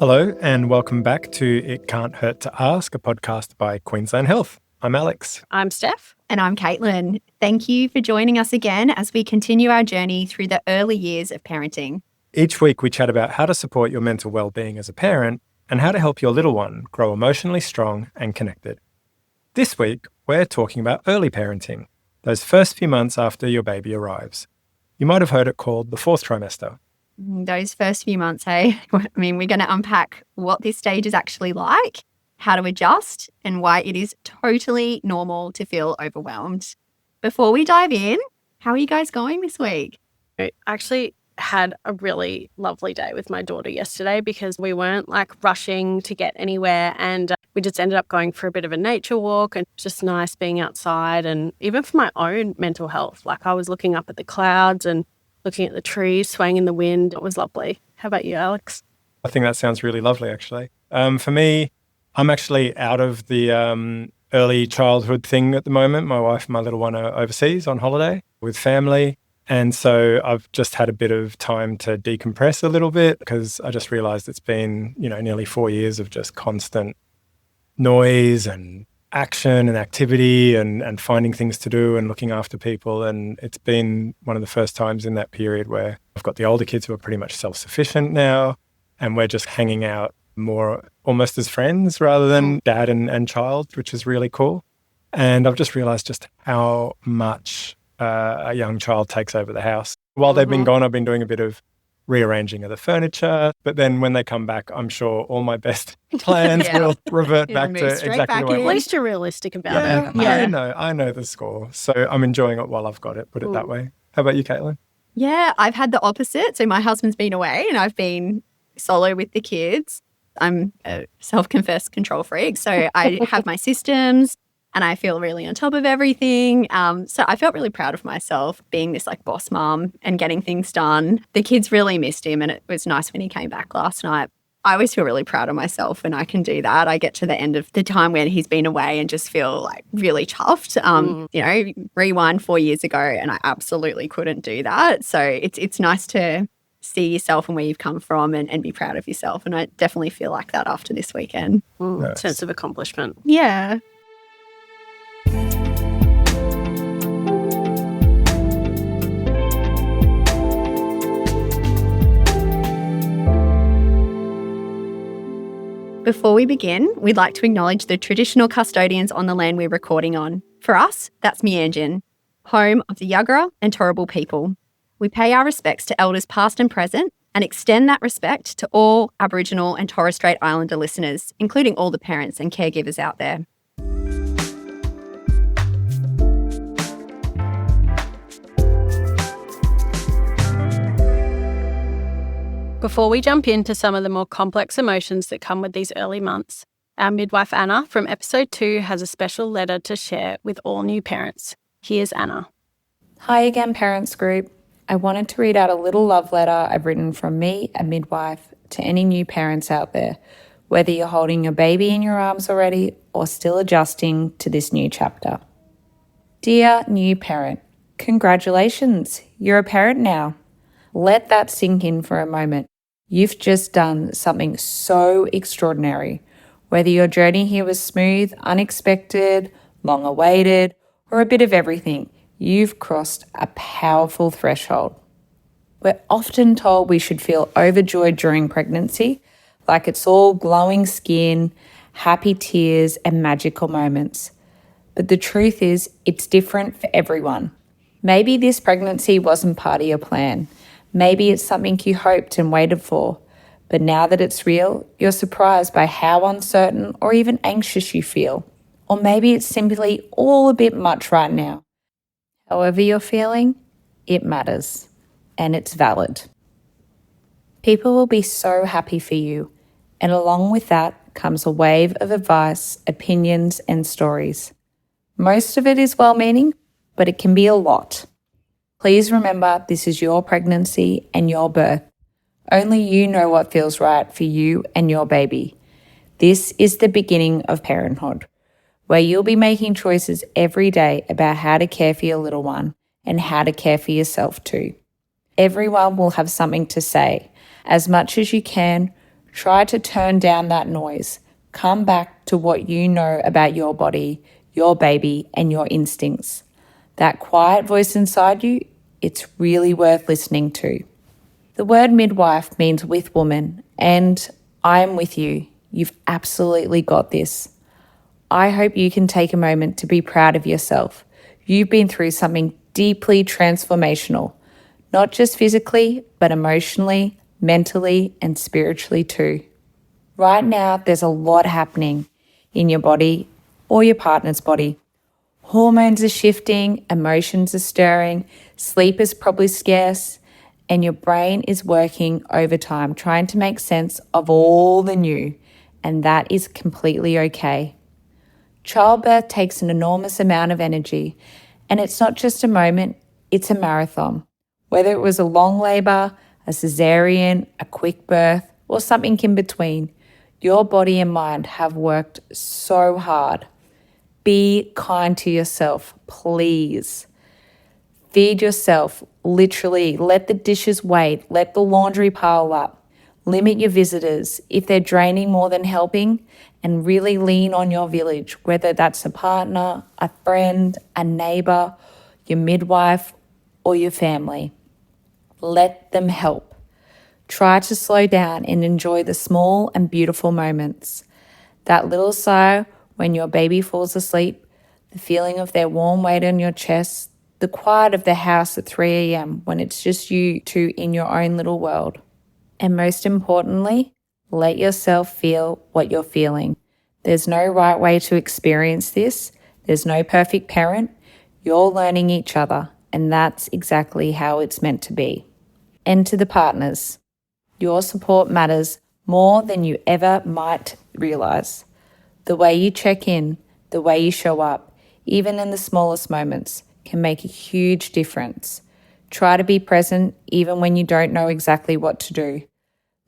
Hello and welcome back to It Can't Hurt to Ask, a podcast by Queensland Health. I'm Alex. I'm Steph. And I'm Caitlin. Thank you for joining us again as we continue our journey through the early years of parenting. Each week we chat about how to support your mental well-being as a parent and how to help your little one grow emotionally strong and connected. This week we're talking about early parenting, those first few months after your baby arrives. You might have heard it called the fourth trimester. Those first few months, hey? I mean, we're going to unpack what this stage is actually like, how to adjust, and why it is totally normal to feel overwhelmed. Before we dive in, how are you guys going this week? I actually had a really lovely day with my daughter yesterday because we weren't rushing to get anywhere, and we just ended up going for a bit of a nature walk, and it's just nice being outside. And even for my own mental health, I was looking up at the clouds and looking at the trees swaying in the wind. It was lovely. How about you, Alex? I think that sounds really lovely, actually. For me, I'm actually out of the early childhood thing at the moment. My wife and my little one are overseas on holiday with family. And so I've just had a bit of time to decompress a little bit because I just realized it's been, nearly 4 years of just constant noise and action and activity and finding things to do and looking after people. And it's been one of the first times in that period where I've got the older kids who are pretty much self-sufficient now, and we're just hanging out more almost as friends rather than dad and child, which is really cool. And I've just realized just how much a young child takes over the house. While they've been gone, I've been doing a bit of rearranging of the furniture. But then when they come back, I'm sure all my best plans will revert back to exactly the way. At least you're realistic about it. Yeah, I know the score. So I'm enjoying it while I've got it, put it that way. How about you, Caitlin? Yeah, I've had the opposite. So my husband's been away and I've been solo with the kids. I'm a self-confessed control freak. So I have my systems and I feel really on top of everything. So I felt really proud of myself being this boss mom and getting things done. The kids really missed him and it was nice when he came back last night. I always feel really proud of myself when I can do that. I get to the end of the time when he's been away and just feel really chuffed. Rewind 4 years ago and I absolutely couldn't do that. So it's nice to see yourself and where you've come from and be proud of yourself. And I definitely feel like that after this weekend. Nice. Sense of accomplishment. Yeah. Before we begin, we'd like to acknowledge the traditional custodians on the land we're recording on. For us, that's Meanjin, home of the Yagara and Turrbal people. We pay our respects to elders past and present and extend that respect to all Aboriginal and Torres Strait Islander listeners, including all the parents and caregivers out there. Before we jump into some of the more complex emotions that come with these early months, our midwife Anna from episode 2 has a special letter to share with all new parents. Here's Anna. Hi again, parents group. I wanted to read out a little love letter I've written from me, a midwife, to any new parents out there, whether you're holding your baby in your arms already or still adjusting to this new chapter. Dear new parent, congratulations, you're a parent now. Let that sink in for a moment. You've just done something so extraordinary. Whether your journey here was smooth, unexpected, long awaited, or a bit of everything, you've crossed a powerful threshold. We're often told we should feel overjoyed during pregnancy, like it's all glowing skin, happy tears, and magical moments. But the truth is, it's different for everyone. Maybe this pregnancy wasn't part of your plan. Maybe it's something you hoped and waited for, but now that it's real, you're surprised by how uncertain or even anxious you feel. Or maybe it's simply all a bit much right now. However you're feeling, it matters, and it's valid. People will be so happy for you, and along with that comes a wave of advice, opinions, and stories. Most of it is well-meaning, but it can be a lot. Please remember this is your pregnancy and your birth. Only you know what feels right for you and your baby. This is the beginning of parenthood, where you'll be making choices every day about how to care for your little one and how to care for yourself too. Everyone will have something to say. As much as you can, Try to turn down that noise. Come back to what you know about your body, your baby, and your instincts. That quiet voice inside you, it's really worth listening to. The word midwife means with woman, and I am with you. You've absolutely got this. I hope you can take a moment to be proud of yourself. You've been through something deeply transformational, not just physically, but emotionally, mentally, and spiritually too. Right now, there's a lot happening in your body or your partner's body. Hormones are shifting, emotions are stirring, sleep is probably scarce, and your brain is working overtime trying to make sense of all the new, and that is completely okay. Childbirth takes an enormous amount of energy, and it's not just a moment, it's a marathon. Whether it was a long labour, a cesarean, a quick birth, or something in between, your body and mind have worked so hard. Be kind to yourself, please. Feed yourself, literally. Let the dishes wait. Let the laundry pile up. Limit your visitors if they're draining more than helping, and really lean on your village, whether that's a partner, a friend, a neighbour, your midwife, or your family. Let them help. Try to slow down and enjoy the small and beautiful moments. That little sigh when your baby falls asleep, the feeling of their warm weight on your chest, the quiet of the house at 3 a.m. when it's just you two in your own little world. And most importantly, let yourself feel what you're feeling. There's no right way to experience this. There's no perfect parent. You're learning each other, and that's exactly how it's meant to be. And to the partners, your support matters more than you ever might realise. The way you check in, the way you show up, even in the smallest moments, can make a huge difference. Try to be present even when you don't know exactly what to do.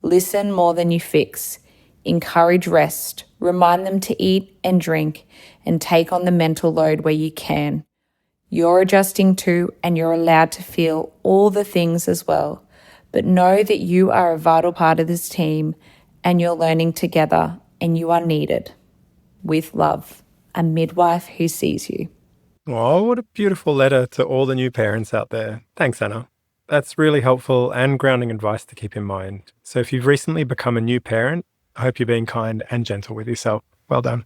Listen more than you fix. Encourage rest. Remind them to eat and drink and take on the mental load where you can. You're adjusting too, and you're allowed to feel all the things as well. But know that you are a vital part of this team and you're learning together and you are needed. With love, a midwife who sees you. Oh, what a beautiful letter to all the new parents out there. Thanks, Anna. That's really helpful and grounding advice to keep in mind. So if you've recently become a new parent, I hope you're being kind and gentle with yourself. Well done.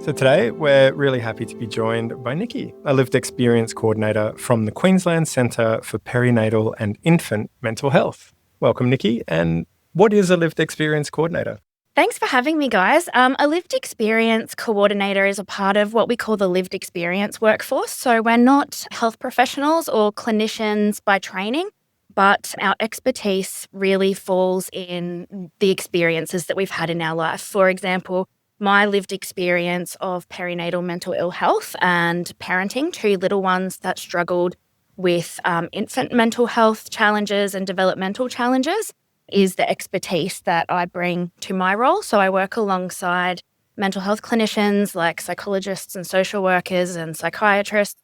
So today, we're really happy to be joined by Nicki, a lived experience coordinator from the Queensland Centre for Perinatal and Infant Mental Health. Welcome, Nicki. And what is a lived experience coordinator? Thanks for having me, guys. A lived experience coordinator is a part of what we call the lived experience workforce. So we're not health professionals or clinicians by training, but our expertise really falls in the experiences that we've had in our life. For example, my lived experience of perinatal mental ill health and parenting two little ones that struggled with infant mental health challenges and developmental challenges is the expertise that I bring to my role. So I work alongside mental health clinicians like psychologists and social workers and psychiatrists.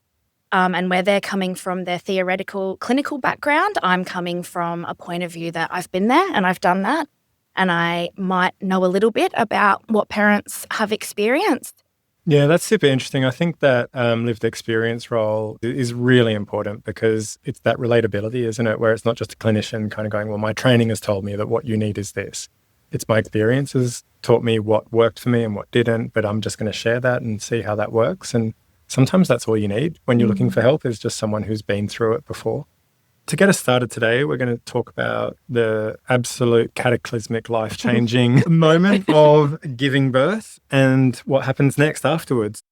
And where they're coming from their theoretical clinical background, I'm coming from a point of view that I've been there and I've done that. And I might know a little bit about what parents have experienced. Yeah, that's super interesting. I think that lived experience role is really important because it's that relatability, isn't it? Where it's not just a clinician kind of going, well, my training has told me that what you need is this. It's my experiences taught me what worked for me and what didn't, but I'm just going to share that and see how that works. And sometimes that's all you need when you're looking for help is just someone who's been through it before. To get us started today, we're going to talk about the absolute cataclysmic, life-changing moment of giving birth and what happens next afterwards.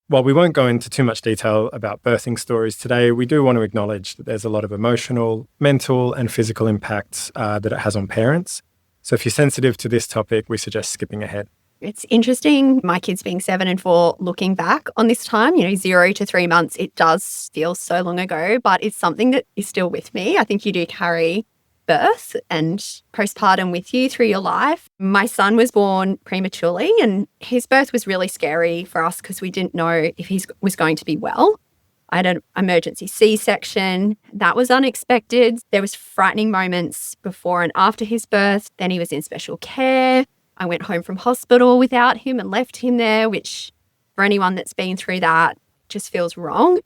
While we won't go into too much detail about birthing stories today, we do want to acknowledge that there's a lot of emotional, mental, and physical impacts that it has on parents. So if you're sensitive to this topic, we suggest skipping ahead. It's interesting, my kids being 7 and 4, looking back on this time, 0 to 3 months, it does feel so long ago, but it's something that is still with me. I think you do carry birth and postpartum with you through your life. My son was born prematurely and his birth was really scary for us because we didn't know if he was going to be well. I had an emergency C-section. That was unexpected. There was frightening moments before and after his birth. Then he was in special care. I went home from hospital without him and left him there, which for anyone that's been through that just feels wrong.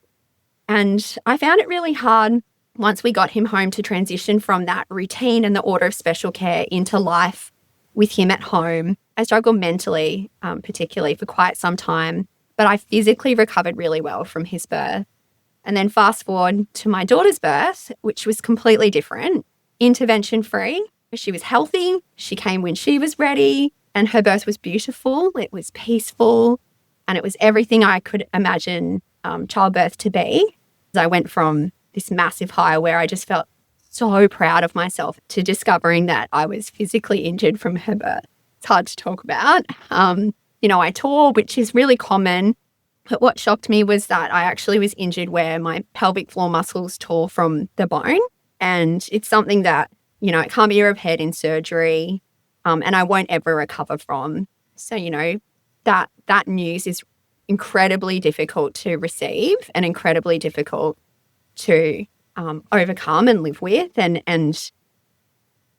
And I found it really hard once we got him home to transition from that routine and the order of special care into life with him at home. I struggled mentally, particularly for quite some time, but I physically recovered really well from his birth. And then fast forward to my daughter's birth, which was completely different, intervention-free. She was healthy. She came when she was ready and her birth was beautiful. It was peaceful and it was everything I could imagine childbirth to be. I went from this massive high where I just felt so proud of myself to discovering that I was physically injured from her birth. It's hard to talk about. I tore, which is really common. But what shocked me was that I actually was injured where my pelvic floor muscles tore from the bone. And it's something that, it can't be repaired in surgery and I won't ever recover from. So, that news is incredibly difficult to receive and incredibly difficult to overcome and live with. And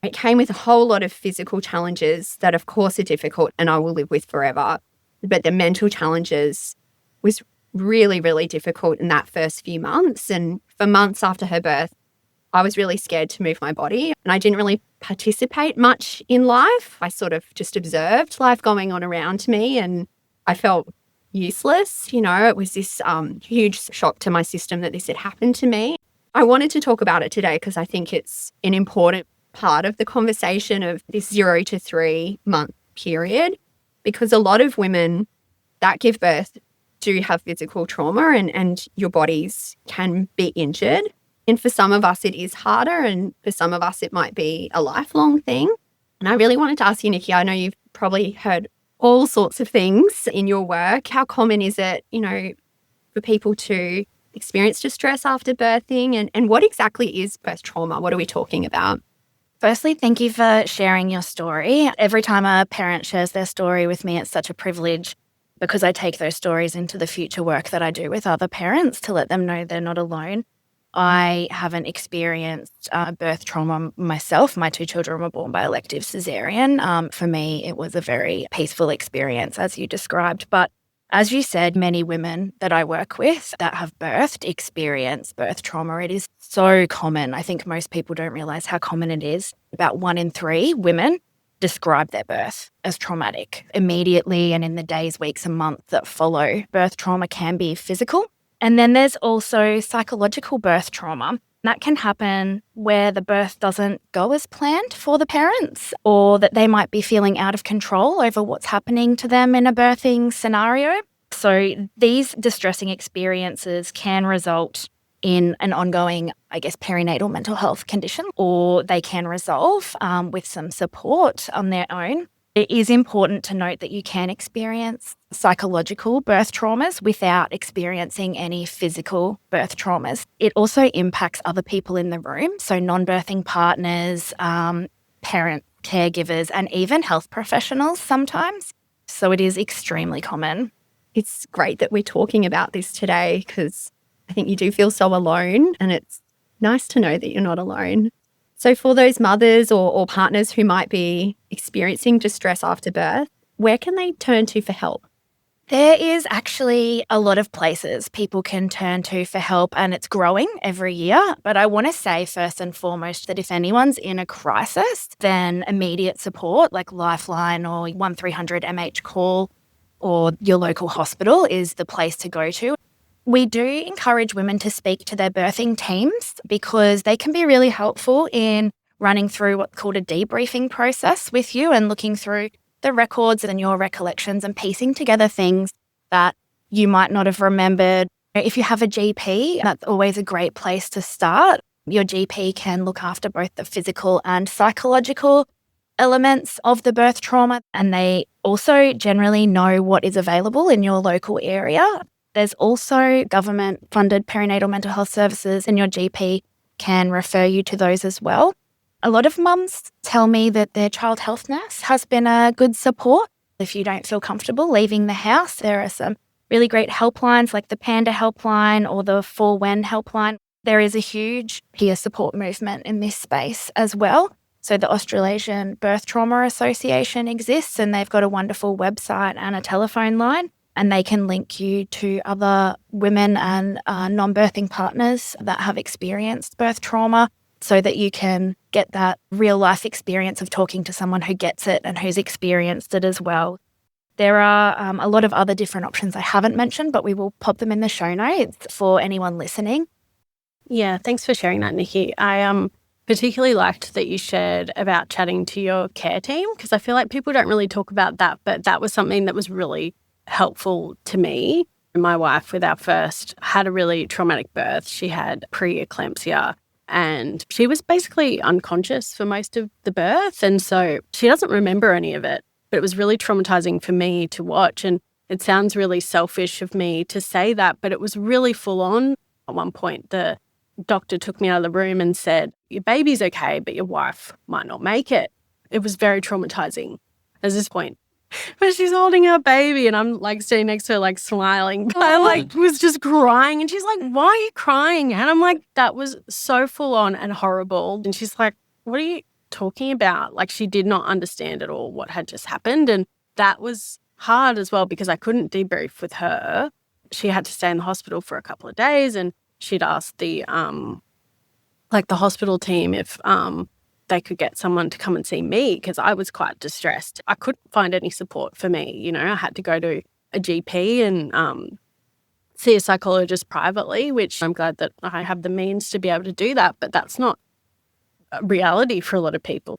it came with a whole lot of physical challenges that, of course, are difficult and I will live with forever. But the mental challenges was really, really difficult in that first few months. And for months after her birth, I was really scared to move my body and I didn't really participate much in life. I sort of just observed life going on around me and I felt useless. It was this huge shock to my system that this had happened to me. I wanted to talk about it today because I think it's an important part of the conversation of this 0 to 3 month period, because a lot of women that give birth do have physical trauma and your bodies can be injured. And for some of us, it is harder. And for some of us, it might be a lifelong thing. And I really wanted to ask you, Nicki, I know you've probably heard all sorts of things in your work. How common is it, for people to experience distress after birthing? And what exactly is birth trauma? What are we talking about? Firstly, thank you for sharing your story. Every time a parent shares their story with me, it's such a privilege because I take those stories into the future work that I do with other parents to let them know they're not alone. I haven't experienced birth trauma myself. My 2 children were born by elective cesarean. For me, it was a very peaceful experience, as you described. But as you said, many women that I work with that have birthed experience birth trauma. It is so common. I think most people don't realise how common it is. About 1 in 3 women describe their birth as traumatic immediately and in the days, weeks and months that follow. Birth trauma can be physical. And then there's also psychological birth trauma. That can happen where the birth doesn't go as planned for the parents or that they might be feeling out of control over what's happening to them in a birthing scenario. So these distressing experiences can result in an ongoing, perinatal mental health condition, or they can resolve with some support on their own. It is important to note that you can experience psychological birth traumas without experiencing any physical birth traumas. It also impacts other people in the room, so non-birthing partners, parent caregivers, and even health professionals sometimes. So it is extremely common. It's great that we're talking about this today because I think you do feel so alone and it's nice to know that you're not alone. So for those mothers or partners who might be experiencing distress after birth, where can they turn to for help? There is actually a lot of places people can turn to for help and it's growing every year. But I want to say first and foremost that if anyone's in a crisis, then immediate support like Lifeline or 1300 MH call or your local hospital is the place to go to. We do encourage women to speak to their birthing teams because they can be really helpful in running through what's called a debriefing process with you and looking through the records and your recollections and piecing together things that you might not have remembered. If you have a GP, that's always a great place to start. Your GP can look after both the physical and psychological elements of the birth trauma, and they also generally know what is available in your local area. There's also government-funded perinatal mental health services, and your GP can refer you to those as well. A lot of mums tell me that their child health nurse has been a good support. If you don't feel comfortable leaving the house, there are some really great helplines like the Panda helpline or the For When helpline. There is a huge peer support movement in this space as well. So the Australasian Birth Trauma Association exists, and they've got a wonderful website and a telephone line, and they can link you to other women and non-birthing partners that have experienced birth trauma so that you can get that real life experience of talking to someone who gets it and who's experienced it as well. There are a lot of other different options I haven't mentioned, but we will pop them in the show notes for anyone listening. Yeah, thanks for sharing that, Nicki. I particularly liked that you shared about chatting to your care team, because I feel like people don't really talk about that, but that was something that was really helpful to me. My wife, with our first, had a really traumatic birth. She had preeclampsia and she was basically unconscious for most of the birth. And so she doesn't remember any of it, but it was really traumatizing for me to watch. And it sounds really selfish of me to say that, but it was really full on. At one point, the doctor took me out of the room and said, your baby's okay, but your wife might not make it. It was very traumatizing at this point. But she's holding her baby and I'm like sitting next to her like smiling. But I like was just crying and she's like, why are you crying? And I'm like, that was so full on and horrible. And she's like, what are you talking about? Like she did not understand at all what had just happened. And that was hard as well because I couldn't debrief with her. She had to stay in the hospital for a couple of days and she'd asked the hospital team if they could get someone to come and see me because I was quite distressed. I couldn't find any support for me. You know, I had to go to a GP and see a psychologist privately, which I'm glad that I have the means to be able to do that. But that's not a reality for a lot of people.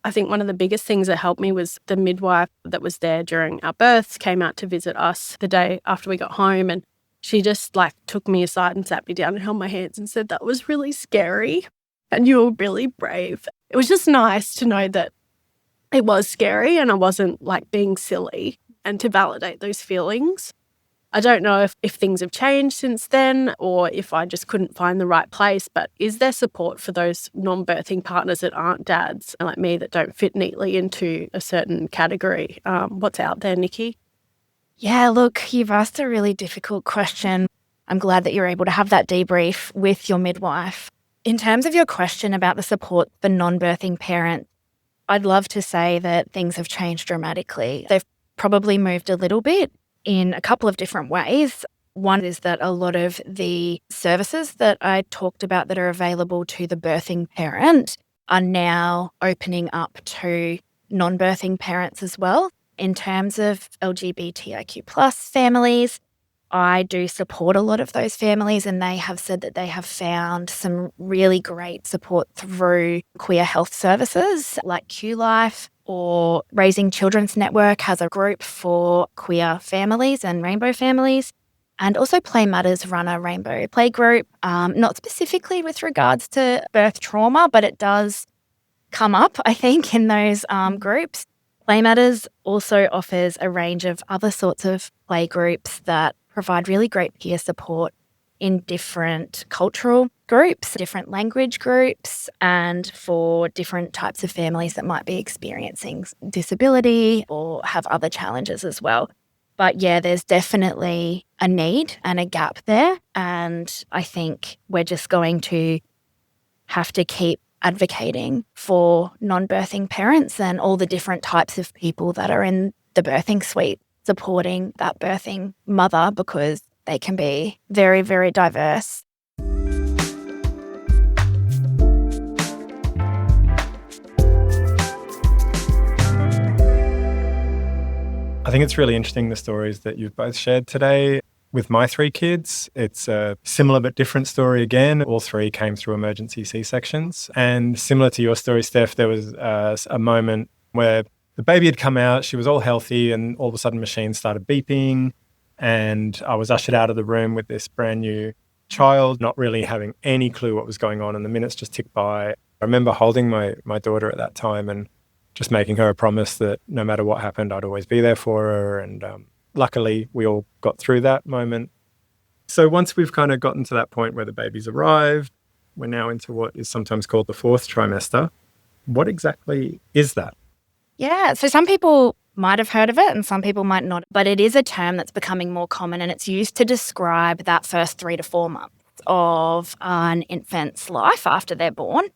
I think one of the biggest things that helped me was the midwife that was there during our births came out to visit us the day after we got home. And she just like took me aside and sat me down and held my hands and said, that was really scary. And you were really brave. It was just nice to know that it was scary and I wasn't like being silly and to validate those feelings. I don't know if things have changed since then or if I just couldn't find the right place, but is there support for those non-birthing partners that aren't dads like me that don't fit neatly into a certain category? What's out there, Nicki? Yeah, look, you've asked a really difficult question. I'm glad that you're able to have that debrief with your midwife. In terms of your question about the support for non-birthing parents, I'd love to say that things have changed dramatically. They've probably moved a little bit in a couple of different ways. One is that a lot of the services that I talked about that are available to the birthing parent are now opening up to non-birthing parents as well. In terms of LGBTIQ plus families, I do support a lot of those families and they have said that they have found some really great support through queer health services like QLife, or Raising Children's Network has a group for queer families and rainbow families. And also Play Matters run a rainbow play group, not specifically with regards to birth trauma, but it does come up, I think, in those groups. Play Matters also offers a range of other sorts of play groups that provide really great peer support in different cultural groups, different language groups, and for different types of families that might be experiencing disability or have other challenges as well. But yeah, there's definitely a need and a gap there. And I think we're just going to have to keep advocating for non-birthing parents and all the different types of people that are in the birthing suite supporting that birthing mother because they can be very, very diverse. I think it's really interesting, the stories that you've both shared today. With my 3 kids, it's a similar but different story again. All 3 came through emergency C-sections. And similar to your story, Steph, there was a moment where the baby had come out, she was all healthy, and all of a sudden machines started beeping. And I was ushered out of the room with this brand new child, not really having any clue what was going on. And the minutes just ticked by. I remember holding my daughter at that time and just making her a promise that no matter what happened, I'd always be there for her. And luckily, we all got through that moment. So once we've kind of gotten to that point where the baby's arrived, we're now into what is sometimes called the 4th trimester. What exactly is that? Yeah, so some people might have heard of it and some people might not, but it is a term that's becoming more common and it's used to describe that first 3 to 4 months of an infant's life after they're born.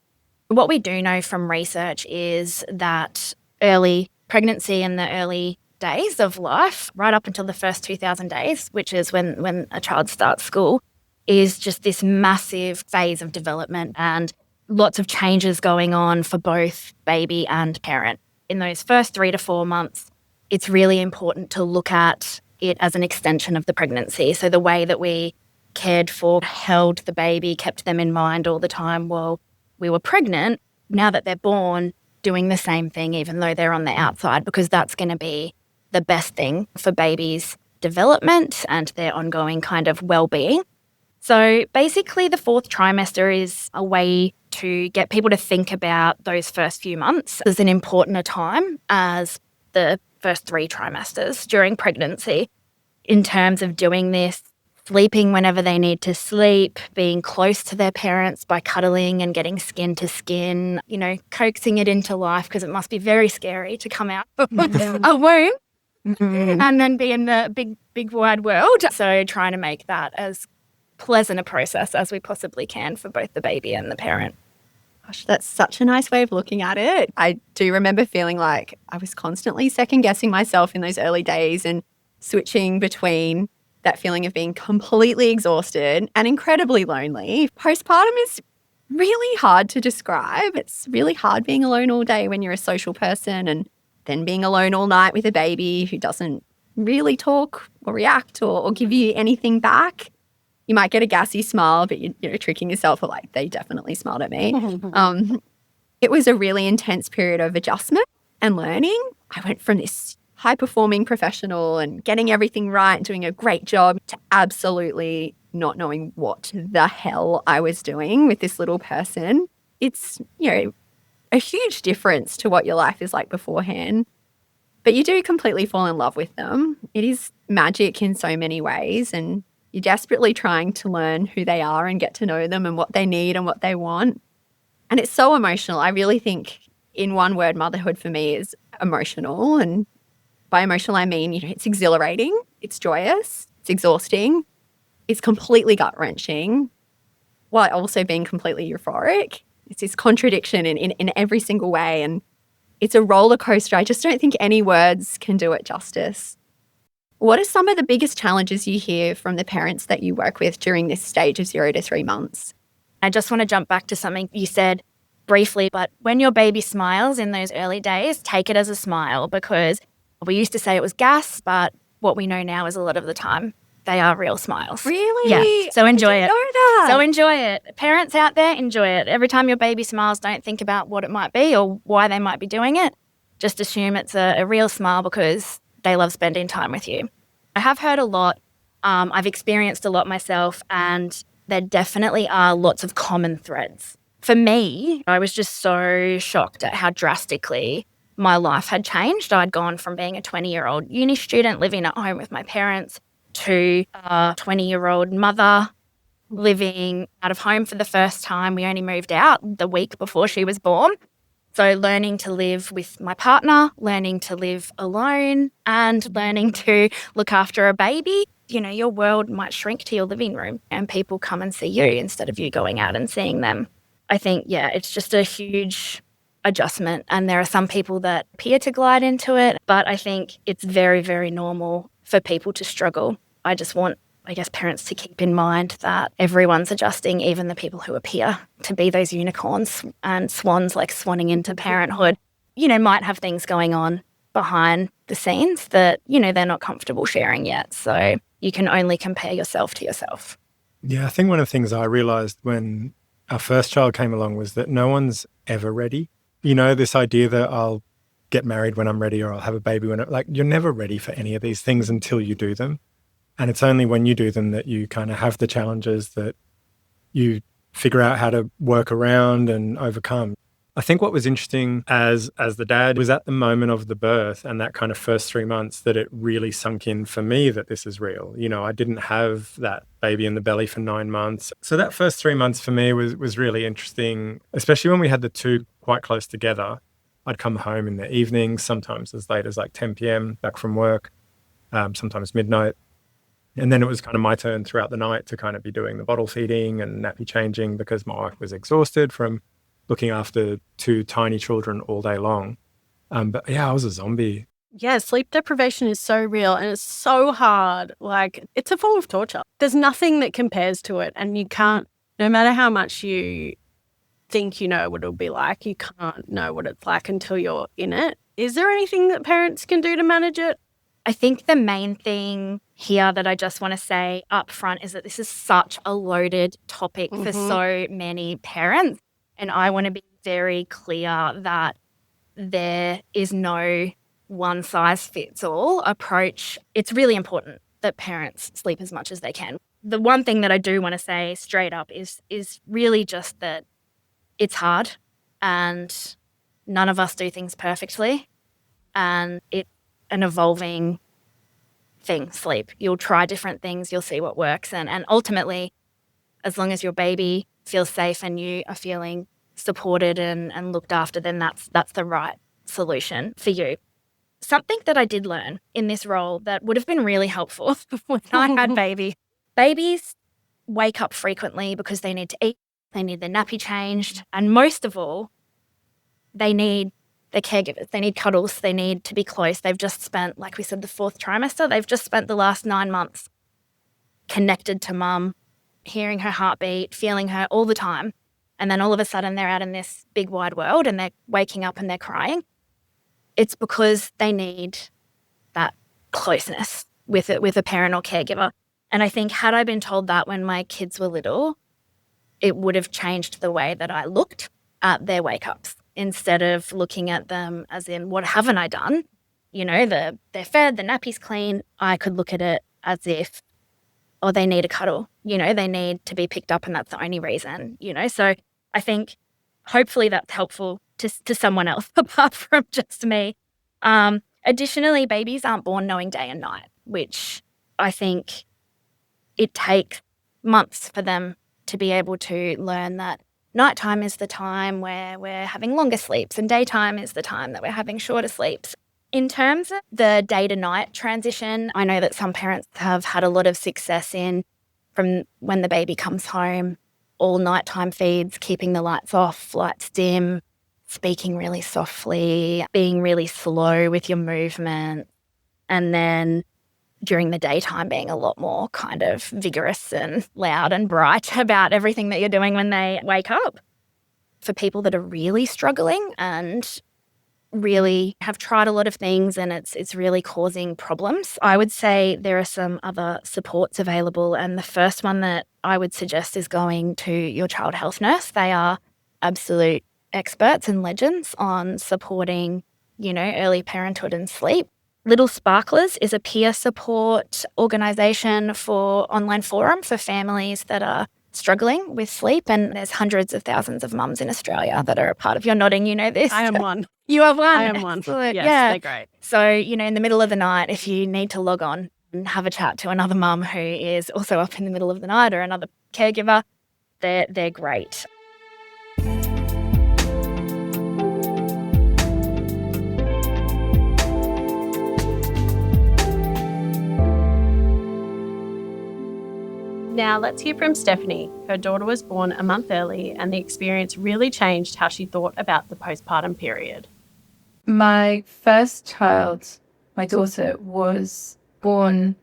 What we do know from research is that early pregnancy and the early days of life, right up until the first 2,000 days, which is when a child starts school, is just this massive phase of development and lots of changes going on for both baby and parent. In those first 3 to 4 months, it's really important to look at it as an extension of the pregnancy. So the way that we cared for, held the baby, kept them in mind all the time while we were pregnant, now that they're born, doing the same thing even though they're on the outside, because that's going to be the best thing for babies' development and their ongoing kind of well-being. So basically the 4th trimester is a way to get people to think about those first few months as an important a time as the first 3 trimesters during pregnancy in terms of doing this, sleeping whenever they need to sleep, being close to their parents by cuddling and getting skin to skin, coaxing it into life because it must be very scary to come out of a womb and then be in the big wide world. So trying to make that as pleasant a process as we possibly can for both the baby and the parent. Gosh, that's such a nice way of looking at it. I do remember feeling like I was constantly second guessing myself in those early days and switching between that feeling of being completely exhausted and incredibly lonely. Postpartum is really hard to describe. It's really hard being alone all day when you're a social person and then being alone all night with a baby who doesn't really talk or react or give you anything back. You might get a gassy smile, but you're tricking yourself like, they definitely smiled at me. It was a really intense period of adjustment and learning. I went from this high-performing professional and getting everything right and doing a great job to absolutely not knowing what the hell I was doing with this little person. It's, a huge difference to what your life is like beforehand. But you do completely fall in love with them. It is magic in so many ways, and you're desperately trying to learn who they are and get to know them and what they need and what they want. And it's so emotional. I really think in one word, motherhood for me is emotional. And by emotional, I mean, it's exhilarating, it's joyous, it's exhausting, it's completely gut-wrenching, while also being completely euphoric. It's this contradiction in every single way. And it's a roller coaster. I just don't think any words can do it justice. What are some of the biggest challenges you hear from the parents that you work with during this stage of 0 to 3 months? I just want to jump back to something you said briefly, but when your baby smiles in those early days, take it as a smile, because we used to say it was gas, but what we know now is a lot of the time they are real smiles. Really? Yeah. So enjoy it. I didn't know that. So enjoy it. Parents out there, enjoy it. Every time your baby smiles, don't think about what it might be or why they might be doing it. Just assume it's a real smile because they love spending time with you. I have heard a lot. I've experienced a lot myself, and there definitely are lots of common threads. For me, I was just so shocked at how drastically my life had changed. I'd gone from being a 20-year-old uni student living at home with my parents to a 20-year-old mother living out of home for the first time. We only moved out the week before she was born. So learning to live with my partner, learning to live alone, and learning to look after a baby. Your world might shrink to your living room and people come and see you instead of you going out and seeing them. I think, it's just a huge adjustment, and there are some people that appear to glide into it, but I think it's very, very normal for people to struggle. I just want, parents to keep in mind that everyone's adjusting, even the people who appear to be those unicorns and swans, like swanning into parenthood, might have things going on behind the scenes that, they're not comfortable sharing yet. So you can only compare yourself to yourself. Yeah, I think one of the things I realized when our first child came along was that no one's ever ready. This idea that I'll get married when I'm ready or I'll have a baby when you're never ready for any of these things until you do them. And it's only when you do them that you kind of have the challenges that you figure out how to work around and overcome. I think what was interesting as the dad was at the moment of the birth and that kind of first 3 months that it really sunk in for me that this is real. You know, I didn't have that baby in the belly for 9 months. So that first 3 months for me was really interesting, especially when we had the two quite close together. I'd come home in the evenings, sometimes as late as like 10 p.m. back from work, sometimes midnight. And then it was kind of my turn throughout the night to kind of be doing the bottle feeding and nappy changing because my wife was exhausted from looking after two tiny children all day long. But yeah, I was a zombie. Yeah, sleep deprivation is so real and it's so hard. Like, it's a form of torture. There's nothing that compares to it. And you can't, no matter how much you think you know what it'll be like, you can't know what it's like until you're in it. Is there anything that parents can do to manage it? I think the main thing here that I just want to say up front is that this is such a loaded topic for so many parents. And I want to be very clear that there is no one-size-fits-all approach. It's really important that parents sleep as much as they can. The one thing that I do want to say straight up is really just that it's hard and none of us do things perfectly. And it's an evolving thing, sleep. You'll try different things, you'll see what works. And ultimately, as long as your baby feels safe and you are feeling supported and looked after, then that's the right solution for you. Something that I did learn in this role that would have been really helpful when I had babies wake up frequently because they need to eat, they need their nappy changed, and most of all, they need their caregivers. They need cuddles. They need to be close. They've just spent, like we said, the 4th trimester. They've just spent the last 9 months connected to mum, hearing her heartbeat, feeling her all the time. And then all of a sudden they're out in this big wide world and they're waking up and they're crying. It's because they need that closeness with a parent or caregiver. And I think had I been told that when my kids were little, it would have changed the way that I looked at their wake-ups. Instead of looking at them as in, what haven't I done? You know, they're fed, the nappy's clean. I could look at it as if, oh, they need a cuddle. You know, they need to be picked up and that's the only reason, you know. So I think hopefully that's helpful to someone else apart from just me. Additionally, babies aren't born knowing day and night, which I think it takes months for them to be able to learn that nighttime is the time where we're having longer sleeps and daytime is the time that we're having shorter sleeps. In terms of the day to night transition, I know that some parents have had a lot of success in from when the baby comes home, all nighttime feeds, keeping the lights off, lights dim, speaking really softly, being really slow with your movement, and then during the daytime being a lot more kind of vigorous and loud and bright about everything that you're doing when they wake up. For people that are really struggling and really have tried a lot of things and it's really causing problems, I would say there are some other supports available. And the first one that I would suggest is going to your child health nurse. They are absolute experts and legends on supporting, you know, early parenthood and sleep. Little Sparklers is a peer support organisation for online forum for families that are struggling with sleep, and there's hundreds of thousands of mums in Australia that are a part of. You're nodding, you know this. I am one. You are one. I am one. Excellent. Yes, yeah. they're great. So, you know, in the middle of the night, if you need to log on and have a chat to another mum who is also up in the middle of the night or another caregiver, they're great. Now let's hear from Stephanie. Her daughter was born a month early and the experience really changed how she thought about the postpartum period. My first child, my daughter, was born,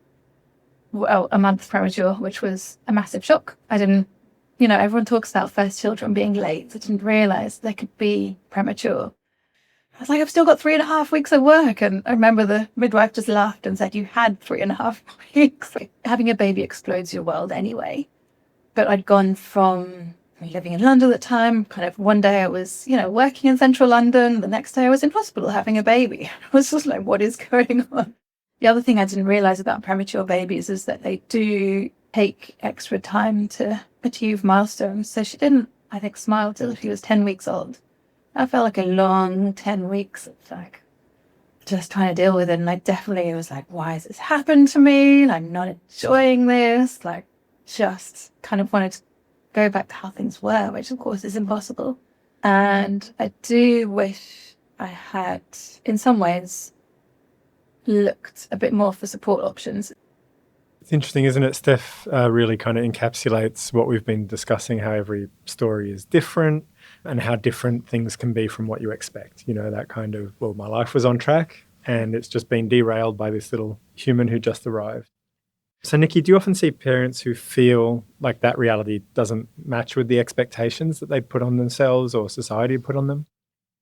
a month premature, which was a massive shock. I didn't, you know, everyone talks about first children being late. I didn't realise they could be premature. I was like, I've still got 3.5 weeks of work. And I remember the midwife just laughed and said, you had 3.5 weeks. Having a baby explodes your world anyway. But I'd gone from living in London at the time, kind of one day I was, you know, working in central London. The next day I was in hospital having a baby. I was just like, what is going on? The other thing I didn't realise about premature babies is that they do take extra time to achieve milestones. So she didn't, I think, smile till she was 10 weeks old. I felt like a long 10 weeks of like just trying to deal with it. And I definitely was like, why has this happened to me? I'm not enjoying this. Like, just kind of wanted to go back to how things were, which of course is impossible. And I do wish I had, in some ways, looked a bit more for support options. It's interesting, isn't it? Steph really kind of encapsulates what we've been discussing, how every story is different and how different things can be from what you expect. You know, that kind of, well, my life was on track and it's just been derailed by this little human who just arrived. So, Nicki, do you often see parents who feel like that reality doesn't match with the expectations that they put on themselves or society put on them?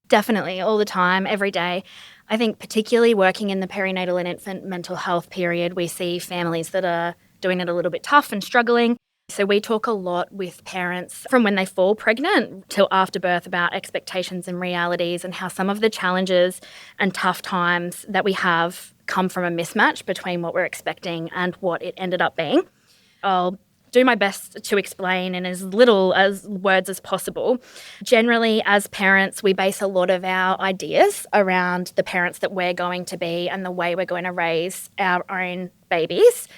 Definitely, all the time, every day. I think particularly working in the perinatal and infant mental health period, we see families that are doing it a little bit tough and struggling. So we talk a lot with parents from when they fall pregnant till after birth about expectations and realities and how some of the challenges and tough times that we have come from a mismatch between what we're expecting and what it ended up being. I'll do my best to explain in as little as words as possible. Generally, as parents, we base a lot of our ideas around the parents that we're going to be and the way we're going to raise our own babies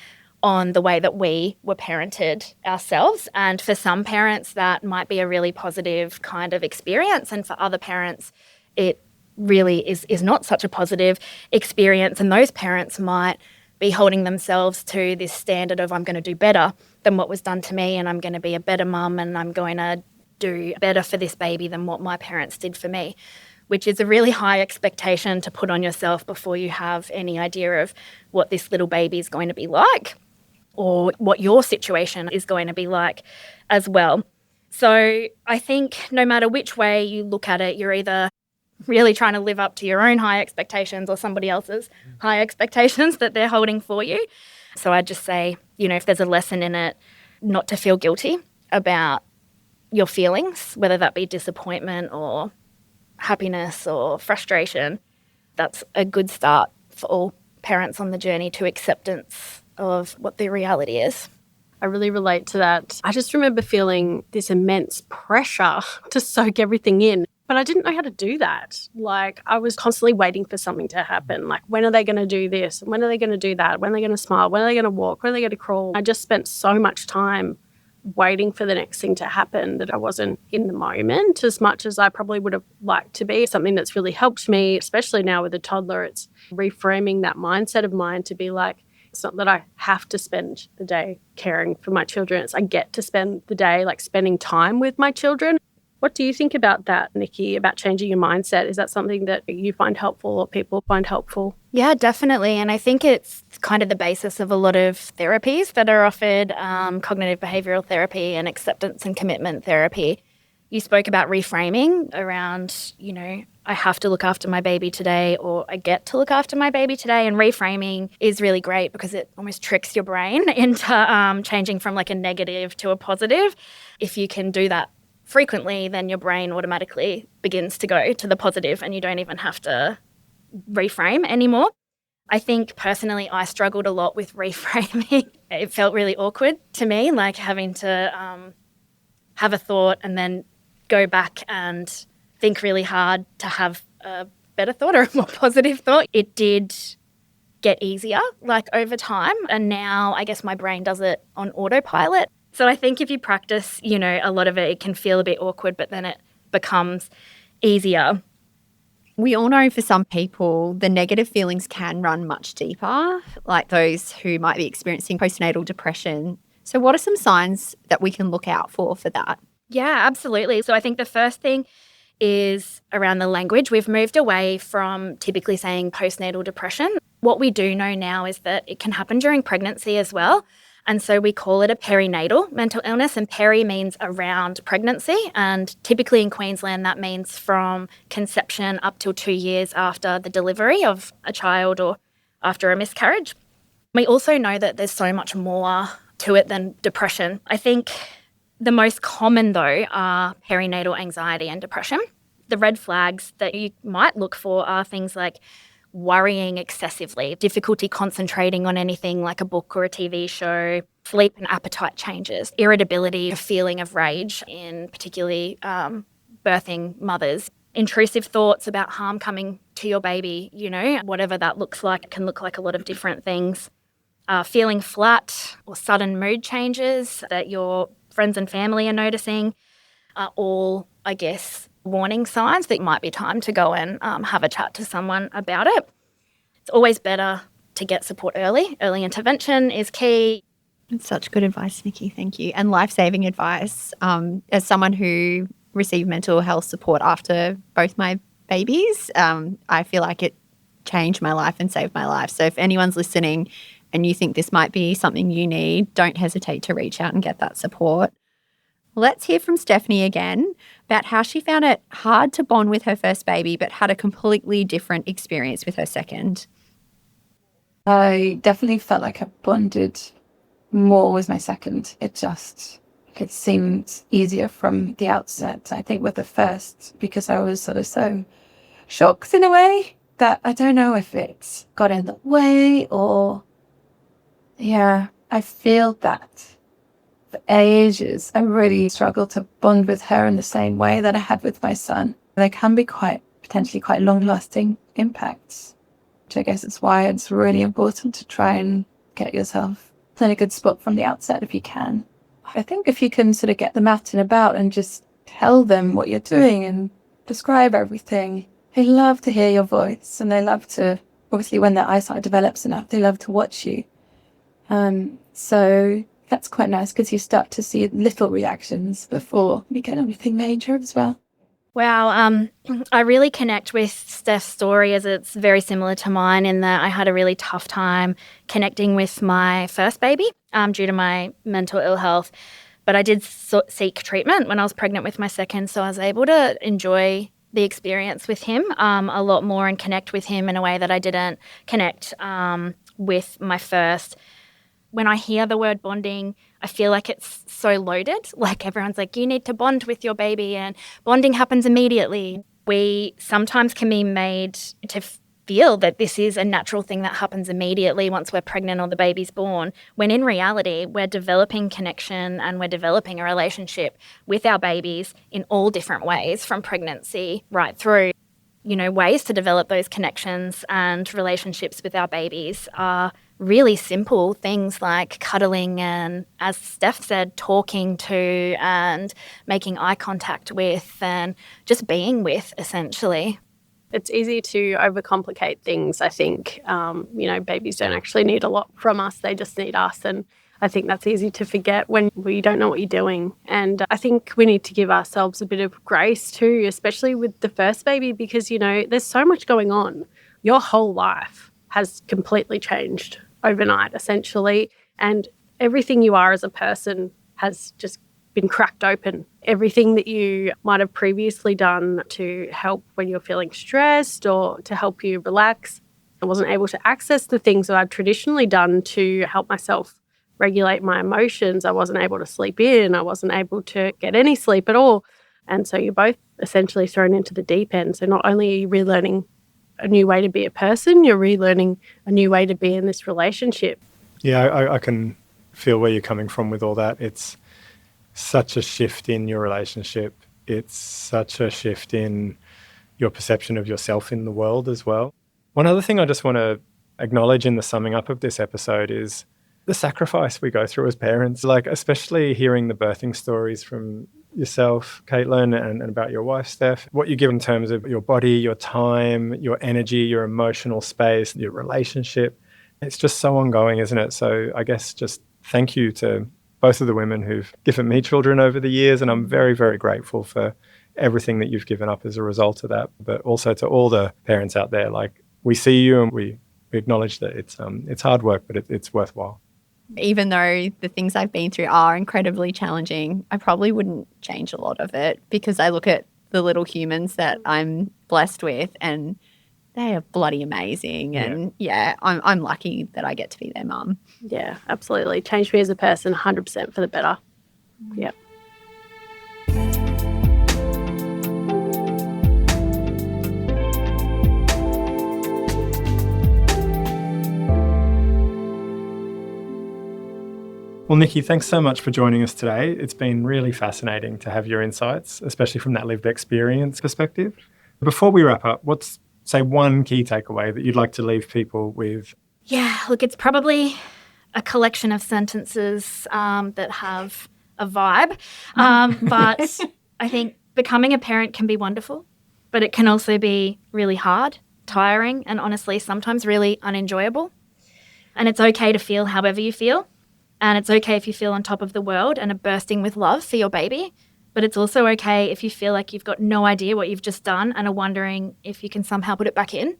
on the way that we were parented ourselves. And for some parents, that might be a really positive kind of experience. And for other parents, it really is not such a positive experience. And those parents might be holding themselves to this standard of I'm going to do better than what was done to me and I'm going to be a better mum and I'm going to do better for this baby than what my parents did for me, which is a really high expectation to put on yourself before you have any idea of what this little baby is going to be like or what your situation is going to be like as well. So I think no matter which way you look at it, you're either really trying to live up to your own high expectations or somebody else's high expectations that they're holding for you. So I'd just say, you know, if there's a lesson in it, not to feel guilty about your feelings, whether that be disappointment or happiness or frustration. That's a good start for all parents on the journey to acceptance of what the reality is. I really relate to that. I just remember feeling this immense pressure to soak everything in, but I didn't know how to do that. Like, I was constantly waiting for something to happen. Like, when are they going to do this? When are they going to do that? When are they going to smile? When are they going to walk? When are they going to crawl? I just spent so much time waiting for the next thing to happen that I wasn't in the moment as much as I probably would have liked to be. Something that's really helped me, especially now with a toddler, it's reframing that mindset of mine to be like, it's not that I have to spend the day caring for my children. It's I get to spend the day like spending time with my children. What do you think about that, Nicki, about changing your mindset? Is that something that you find helpful or people find helpful? Yeah, definitely. And I think it's kind of the basis of a lot of therapies that are offered, cognitive behavioural therapy and acceptance and commitment therapy. You spoke about reframing around, you know, I have to look after my baby today or I get to look after my baby today. And reframing is really great because it almost tricks your brain into changing from like a negative to a positive. If you can do that frequently, then your brain automatically begins to go to the positive and you don't even have to reframe anymore. I think personally I struggled a lot with reframing. It felt really awkward to me, like having to have a thought and then go back and think really hard to have a better thought or a more positive thought. It did get easier like over time, and now I guess my brain does it on autopilot. So I think if you practice, you know, a lot of it, it can feel a bit awkward, but then it becomes easier. We all know for some people, the negative feelings can run much deeper, like those who might be experiencing postnatal depression. So what are some signs that we can look out for that? Yeah, absolutely. So I think the first thing is around the language. We've moved away from typically saying postnatal depression. What we do know now is that it can happen during pregnancy as well. And so we call it a perinatal mental illness, and peri means around pregnancy. And typically in Queensland, that means from conception up till 2 years after the delivery of a child or after a miscarriage. We also know that there's so much more to it than depression. I think the most common, though, are perinatal anxiety and depression. The red flags that you might look for are things like worrying excessively, difficulty concentrating on anything like a book or a TV show, sleep and appetite changes, irritability, a feeling of rage in particularly birthing mothers, intrusive thoughts about harm coming to your baby, whatever that looks like. It can look like a lot of different things. Feeling flat or sudden mood changes that your friends and family are noticing are all, I guess, warning signs that it might be time to go and have a chat to someone about it. It's always better to get support early. Early intervention is key. That's such good advice, Nicki. Thank you. And life-saving advice. As someone who received mental health support after both my babies, I feel like it changed my life and saved my life. So if anyone's listening and you think this might be something you need, don't hesitate to reach out and get that support. Let's hear from Stephanie again about how she found it hard to bond with her first baby but had a completely different experience with her second. I definitely felt like I bonded more with my second. It seemed easier from the outset. I think with the first, because I was sort of so shocked in a way that I don't know if it got in the way or, I feel that for ages I really struggled to bond with her in the same way that I had with my son. There can be potentially quite long-lasting impacts, which I guess is why it's really important to try and get yourself in a good spot from the outset if you can. I think if you can sort of get them out and about and just tell them what you're doing and describe everything, they love to hear your voice, and they love to, obviously when their eyesight develops enough, they love to watch you. So that's quite nice because you start to see little reactions before you get anything major as well. Wow, I really connect with Steph's story as it's very similar to mine in that I had a really tough time connecting with my first baby due to my mental ill health. But I did seek treatment when I was pregnant with my second, so I was able to enjoy the experience with him a lot more and connect with him in a way that I didn't connect with my first. When I hear the word bonding, I feel like it's so loaded. Like everyone's like, you need to bond with your baby and bonding happens immediately. We sometimes can be made to feel that this is a natural thing that happens immediately once we're pregnant or the baby's born, when in reality, we're developing connection and we're developing a relationship with our babies in all different ways from pregnancy right through. Ways to develop those connections and relationships with our babies are really simple things like cuddling and, as Steph said, talking to and making eye contact with and just being with, essentially. It's easy to overcomplicate things, I think. Babies don't actually need a lot from us. They just need us. And I think that's easy to forget when we don't know what you're doing. And I think we need to give ourselves a bit of grace too, especially with the first baby, because, there's so much going on. Your whole life has completely changed overnight, essentially. And everything you are as a person has just been cracked open. Everything that you might have previously done to help when you're feeling stressed or to help you relax, I wasn't able to access the things that I'd traditionally done to help myself regulate my emotions. I wasn't able to sleep in. I wasn't able to get any sleep at all. And so you're both essentially thrown into the deep end. So not only are you relearning a new way to be a person, you're relearning a new way to be in this relationship. Yeah, I can feel where you're coming from with all that. It's such a shift in your relationship. It's such a shift in your perception of yourself in the world as well. One other thing I just want to acknowledge in the summing up of this episode is the sacrifice we go through as parents, like especially hearing the birthing stories from yourself, Caitlin, and about your wife, Steph, what you give in terms of your body, your time, your energy, your emotional space, your relationship. It's just so ongoing, isn't it? So I guess just thank you to both of the women who've given me children over the years, and I'm very, very grateful for everything that you've given up as a result of that. But also to all the parents out there, like we see you and we acknowledge that it's hard work, but it's worthwhile. Even though the things I've been through are incredibly challenging, I probably wouldn't change a lot of it because I look at the little humans that I'm blessed with and they are bloody amazing. And I'm lucky that I get to be their mum. Yeah, absolutely. Changed me as a person 100% for the better. Yeah. Well, Nicki, thanks so much for joining us today. It's been really fascinating to have your insights, especially from that lived experience perspective. Before we wrap up, what's, say, one key takeaway that you'd like to leave people with? Yeah, look, it's probably a collection of sentences that have a vibe. But I think becoming a parent can be wonderful, but it can also be really hard, tiring, and honestly, sometimes really unenjoyable. And it's okay to feel however you feel. And it's okay if you feel on top of the world and are bursting with love for your baby. But it's also okay if you feel like you've got no idea what you've just done and are wondering if you can somehow put it back in.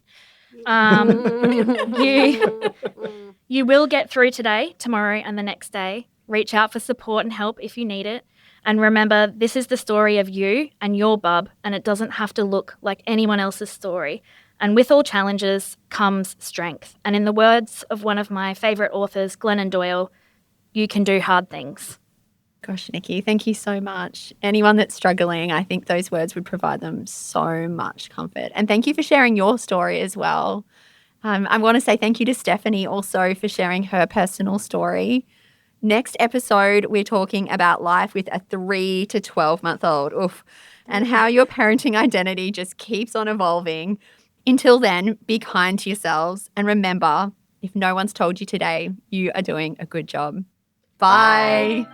You will get through today, tomorrow, and the next day. Reach out for support and help if you need it. And remember, this is the story of you and your bub, and it doesn't have to look like anyone else's story. And with all challenges comes strength. And in the words of one of my favourite authors, Glennon Doyle, you can do hard things. Gosh, Nicki, thank you so much. Anyone that's struggling, I think those words would provide them so much comfort. And thank you for sharing your story as well. I want to say thank you to Stephanie also for sharing her personal story. Next episode, we're talking about life with a 3 to 12-month-old. Oof. And how your parenting identity just keeps on evolving. Until then, be kind to yourselves. And remember, if no one's told you today, you are doing a good job. Bye.